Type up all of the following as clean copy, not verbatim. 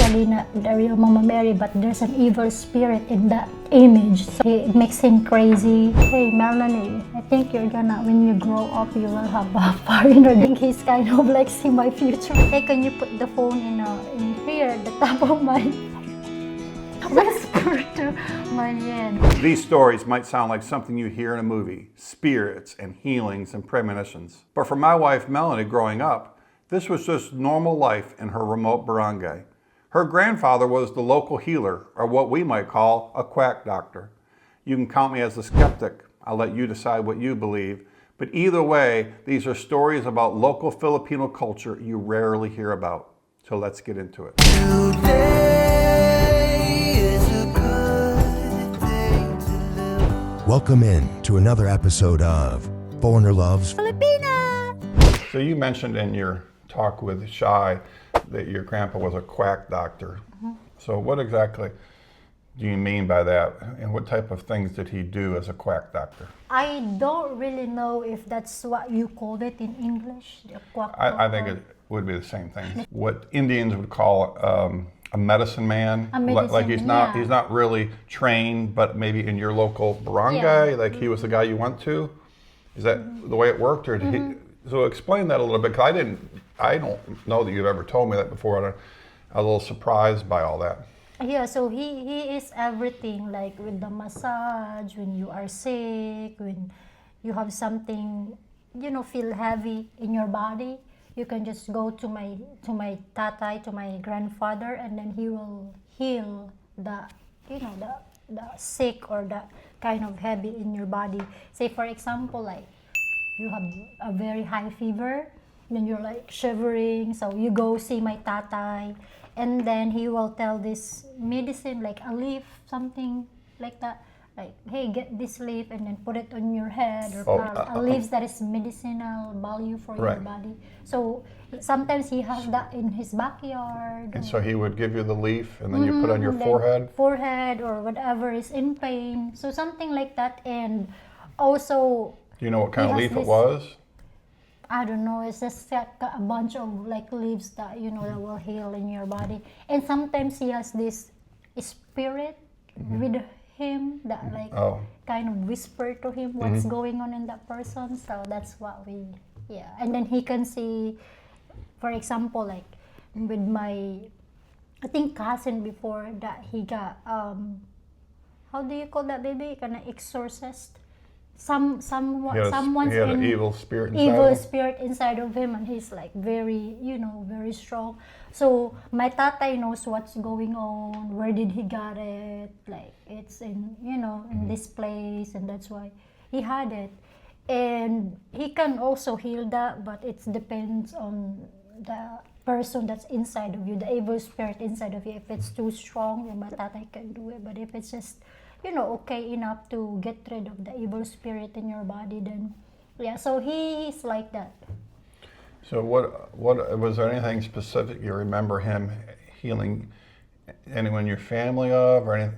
actually not the real Mama Mary, but there's an evil spirit in that image. So it makes him crazy. Hey Melanie, I think you're gonna, when you grow up, you will have a foreigner. I think he's kind of like see my future. Hey, can you put the phone in here, at the top of my whisper to my head? These stories might sound like something you hear in a movie, spirits and healings and premonitions. But for my wife Melanie growing up, this was just normal life in her remote barangay. Her grandfather was the local healer, or what we might call a quack doctor. You can count me as a skeptic. I'll let you decide what you believe. But either way, these are stories about local Filipino culture you rarely hear about. So let's get into it. Welcome in to another episode of Foreigner Loves Filipina! So you mentioned in your talk with Shai that your grandpa was a quack doctor. So what exactly do you mean by that? And what type of things did he do as a quack doctor? I don't really know if that's what you called it in English. The quack I think it would be the same thing. What Indians would call a medicine man. Like he's not really trained, but maybe in your local barangay, like he was the guy you went to. Is that the way it worked, or did he? So explain that a little bit, because I don't know that you've ever told me that before. I'm a little surprised by all that. Yeah, so he is everything, like with the massage, when you are sick, when you have something, feel heavy in your body, you can just go to my tatay, to my grandfather, and then he will heal the sick or the kind of heavy in your body. Say for example, like you have a very high fever, then you're like shivering, so you go see my tatay, and then he will tell this medicine, like a leaf, something like that, like, hey, get this leaf and then put it on your head, or a leaf that is medicinal value for your body. So sometimes he has that in his backyard. And so he would give you the leaf, and then you put on your forehead or whatever is in pain, so something like that. And also, do you know what kind of leaf it was? I don't know. It's just like a bunch of like leaves that that will heal in your body. And sometimes he has this spirit with him that kind of whisper to him what's going on in that person. So that's what and then he can see, for example, like with my, I think cousin before, that he got how do you call that, baby? Kind of exorcist. Someone's he had an evil spirit inside of him, and he's like very very strong. So my tatay knows what's going on, where did he got it, like it's in in this place, and that's why he had it. And he can also heal that, but it depends on the person that's inside of you, the evil spirit inside of you. If it's too strong, then my tatay can do it. But if it's just okay enough to get rid of the evil spirit in your body, then so he's like that. So what was there anything specific you remember him healing anyone in your family of, or any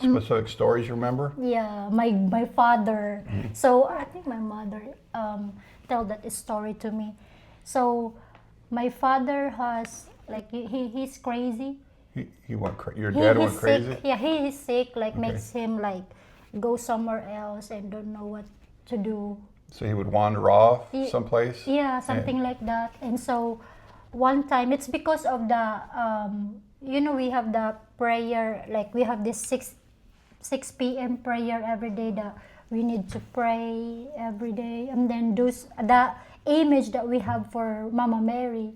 specific stories you remember? Yeah, my father. So I think my mother tell that story to me. So my father has, like, he's crazy. He went crazy. Your dad went crazy? Sick. Yeah, he is sick, like makes him like go somewhere else and don't know what to do. So he would wander off someplace? Yeah, something like that. And so one time, it's because of the, we have the prayer, like we have this 6 p.m. prayer every day that we need to pray every day. And then the image that we have for Mama Mary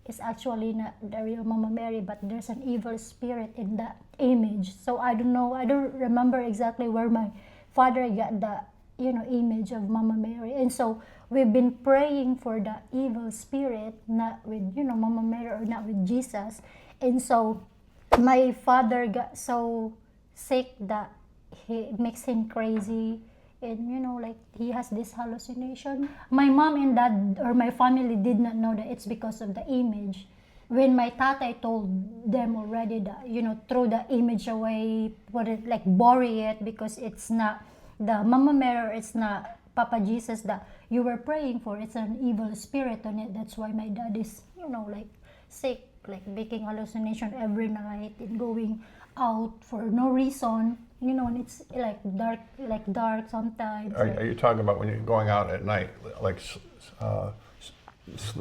is actually not the real Mama Mary, but there's an evil spirit in that image. So I don't remember exactly where my father got the image of Mama Mary. And so we've been praying for the evil spirit, not with Mama Mary or not with Jesus. And so my father got so sick that he makes him crazy, and like he has this hallucination. My mom and dad, or my family, did not know that it's because of the image. When my tatay told them already that throw the image away, put it, like bury it, because it's not the Mama Mary, it's not Papa Jesus that you were praying for, it's an evil spirit on it. That's why my dad is like sick, like making hallucination every night and going out for no reason. You know, and it's like dark sometimes. Are you talking about when you're going out at night, like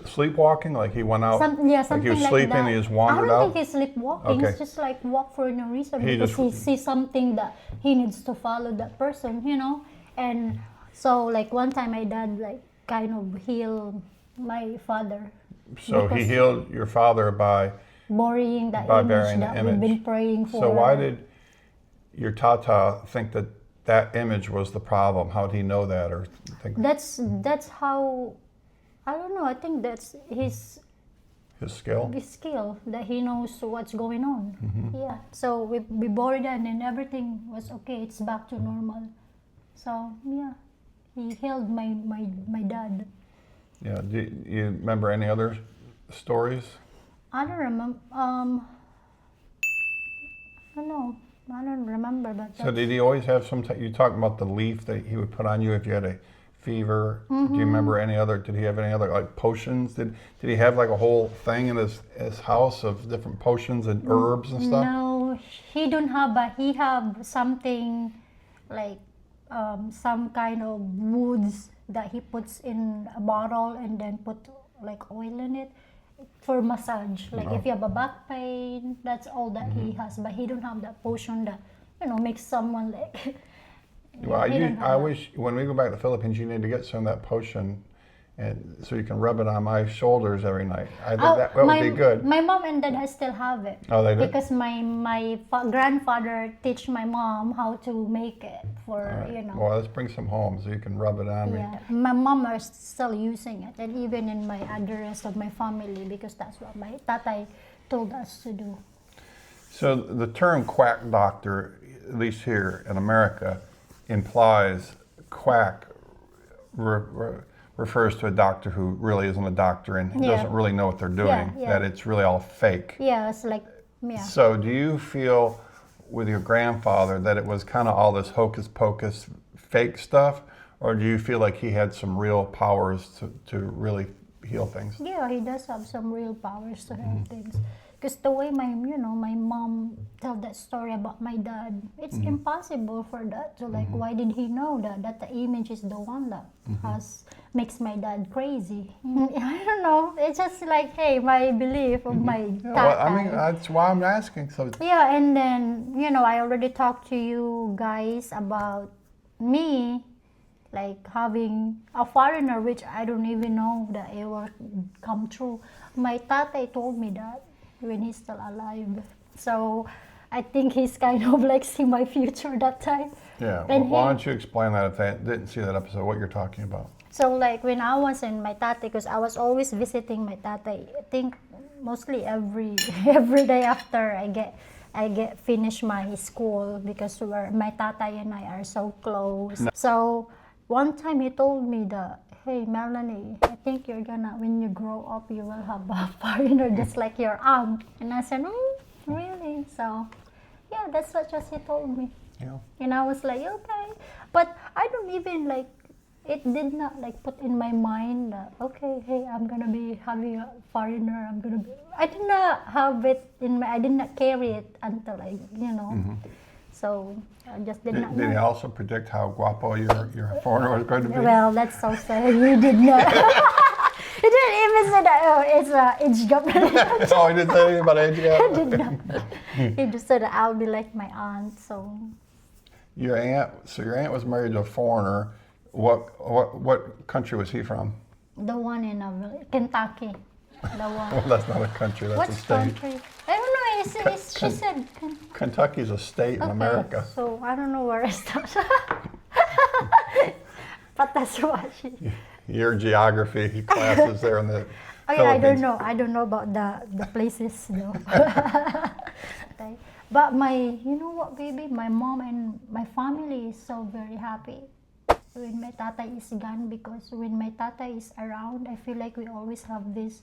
sleepwalking? Like he went out, something like he was like sleeping, that. he just wandered I don't out? think he's sleepwalking. Okay. It's just like walk for no reason He because he just- sees something that he needs to follow that person, you know. And so like one time my dad like kind of healed my father. So he because healed your father by burying that by image burying the that image. we've been praying for. So why did your Tata think that that image was the problem? How did he know that, or think That's how, I don't know. I think that's his his skill? skill, that he knows what's going on. Mm-hmm. Yeah. So we buried that and then everything was okay. It's back to normal. So yeah, he healed my dad. Yeah. Do you remember any other stories? I don't remember. I don't know. I don't remember. But So did he always have some? You talking about the leaf that he would put on you if you had a fever? Mm-hmm. Do you remember any other? Did he have any other like potions? Did he have like a whole thing in his house of different potions and herbs and stuff? No, he don't have. But he have something like some kind of woods that he puts in a bottle and then put like oil in it for massage. Like if you have a back pain, that's all that he has. But he don't have that potion that makes someone like. Well, he don't have I that. wish when we go back to the Philippines, you need to get some of that potion, and so you can rub it on my shoulders every night. I think that would be good. My mom and dad still have it. Oh, they do? Because my grandfather teach my mom how to make it for Well, let's bring some home so you can rub it on me. Yeah, my mom are still using it, and even in my address of my family, because that's what my tatay told us to do. So the term quack doctor, at least here in America, implies quack refers to a doctor who really isn't a doctor and Yeah. doesn't really know what they're doing, Yeah. that it's really all fake. Yeah, it's like So do you feel with your grandfather that it was kind of all this hocus pocus fake stuff, or do you feel like he had some real powers to really heal things? Yeah, he does have some real powers to help things. Because the way my mom tell that story about my dad, it's impossible for that to like. Why did he know that the image is the one that makes my dad crazy? I don't know. It's just like, hey, my belief of my Yeah, tatay. well, I mean, that's why I'm asking. So Yeah, and then I already talked to you guys about me like having a foreigner, which I don't even know that it will come true. My tatay told me that when he's still alive. So I think he's kind of like see my future that time. yeah, And why don't you explain that if they didn't see that episode, what you're talking about? So like when I was in my tatay, because I was always visiting my tatay, I think mostly every day after I get finish my school, because my tatay and I are so close. So one time he told me that, hey Melanie, I think when you grow up you will have a foreigner just like your aunt. And I said, really? So yeah, that's what just he told me. Yeah. And I was like, okay. But I don't even like, it did not like put in my mind that, okay, hey, I'm gonna be having a foreigner. I did not have it I did not carry it until So I just did not Did he know. also predict how guapo your foreigner was going to be? Well, that's so sad. You did not. He didn't even say that, it's a age gap. Oh, he didn't say anything about age gap? He did not. He just said that I'll be like my aunt, so. Your aunt was married to a foreigner. What country was he from? The one in Kentucky. The one. Well, that's not a country, that's What a state. country? I don't know. She said. Kentucky's a state in America. So I don't know where I started. But that's what she. Your geography classes there in the Oh yeah, I don't Philippines. know. I don't know about the places though. Okay. But you know what, baby? My mom and my family is so very happy when my tatay is gone, because when my tatay is around, I feel like we always have this.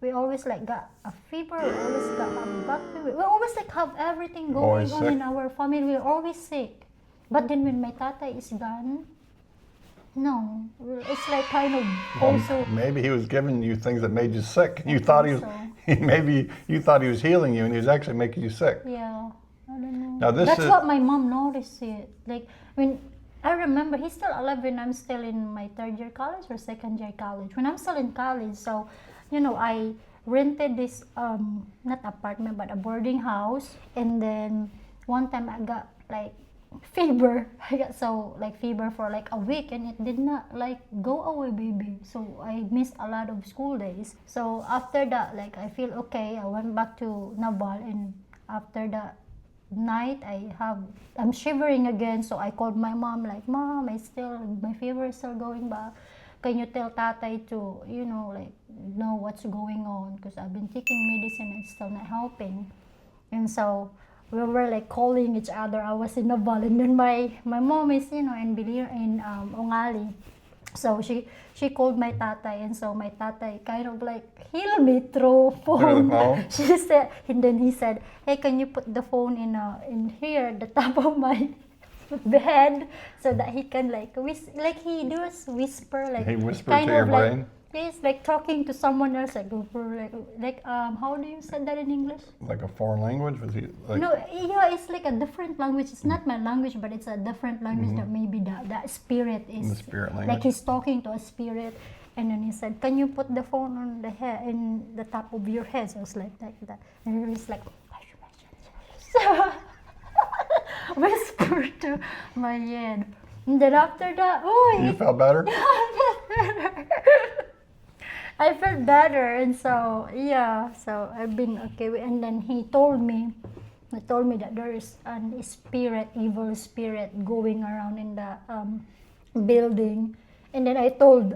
We always like got a fever. We always got a back pain. We always like have everything going Always on sick. in our family. We're always sick. But then when my tatay is gone, No, it's like kind of also. Maybe he was giving you things that made you sick. You thought he was, so. maybe you thought he was healing you, and he was actually making you sick. Yeah, I don't know. Now this That's is what my mom noticed it. Like when I remember, he's still alive when I'm still in my third year college or second year college. When I'm still in college, so I rented this not apartment but a boarding house, and then one time I got like fever. I got so like fever for like a week, and it did not like go away, baby. So I missed a lot of school days. So after that, like I feel okay. I went back to Naval, and after that night I'm shivering again. So I called my mom, like, Mom, my fever is still going back. Can you tell Tatay to like know what's going on, because I've been taking medicine and it's still not helping. And so we were like calling each other. I was in Naval, and then my mom is in Ongali. So she called my tatay, and so my tatay kind of like healed me through phone. She said, and then he said, "Hey, can you put the phone in here at the top of my bed, so that he can like he does whisper, like he whispered kind to your of like, brain, he's like talking to someone else, like how do you say that in English? like a foreign language? Was he like? No, yeah, it's like a different language. It's not my language, but it's a different language that maybe that spirit is. The spirit language. Like he's talking to a spirit, and then he said, "Can you put the phone on the head, in the top of your head?" So it's like that, and he was like, whisper to my head. And then after that, You felt better? I felt better, and so yeah, so I've been okay. And then he told me that there is an evil spirit going around in the building. And then I told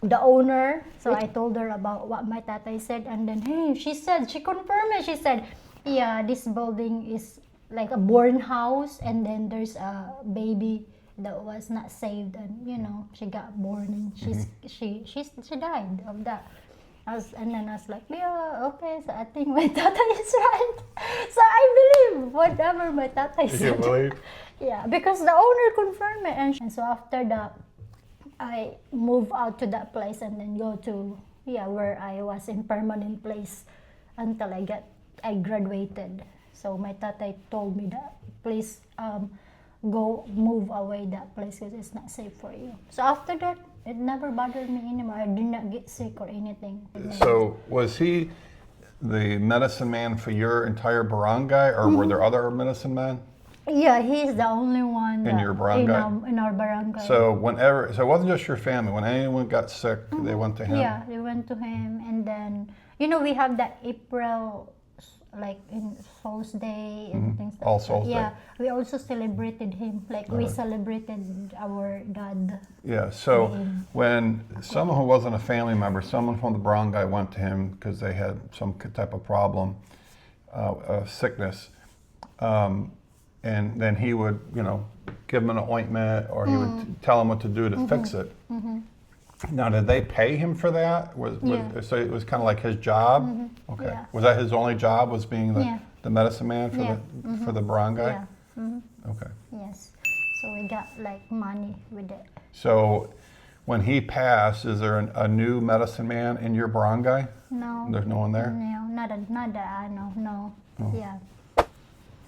the owner, so I told her about what my tatay said, and then she confirmed it. She said, yeah, this building is like a born house, and then there's a baby that was not saved, and she got born, and she died of that. And then I was like, yeah, okay, so I think my tata is right. So I believe whatever my tata said. You believe? Yeah, because the owner confirmed it, and so after that, I moved out to that place, and then go to where I was in permanent place until I graduated. So my tatay told me that, please go move away that place because it's not safe for you. So after that, it never bothered me anymore. I did not get sick or anything. So was he the medicine man for your entire barangay, or were there other medicine men? Yeah, he's the only one in your barangay? In our barangay. So it wasn't just your family. When anyone got sick, they went to him? Yeah, they went to him. And then, we have that April, like in Souls Day and things like All Souls that. Day. Yeah, we also celebrated him. Like we celebrated our dad. Yeah, so when someone who wasn't a family member, someone from the barangay went to him because they had some type of problem, sickness, and then he would, give them an ointment, or he would tell them what to do to fix it. Now, did they pay him for that? So it was kind of like his job? Okay. Yeah. Was that his only job, was being the medicine man for the barangay? Yeah. Okay. Yes. So we got like money with it. So when he passed, is there a new medicine man in your barangay? No. There's no one there? No, not that I know. No. Oh. Yeah.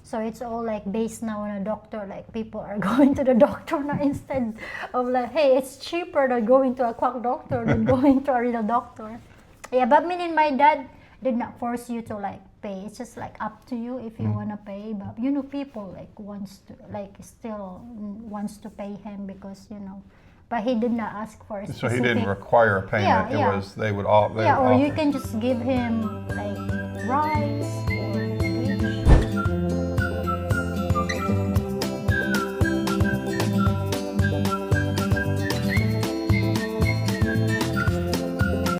So it's all like based now on a doctor. Like people are going to the doctor now instead of like, hey, it's cheaper than going to a quack doctor than going to a real doctor. Yeah, but me and my dad did not force you to like pay. It's just like up to you if you wanna pay. But people like still wants to pay him because But he did not ask for a specific. So he didn't require a payment. Yeah. It was they would all. Or you can just give him like rice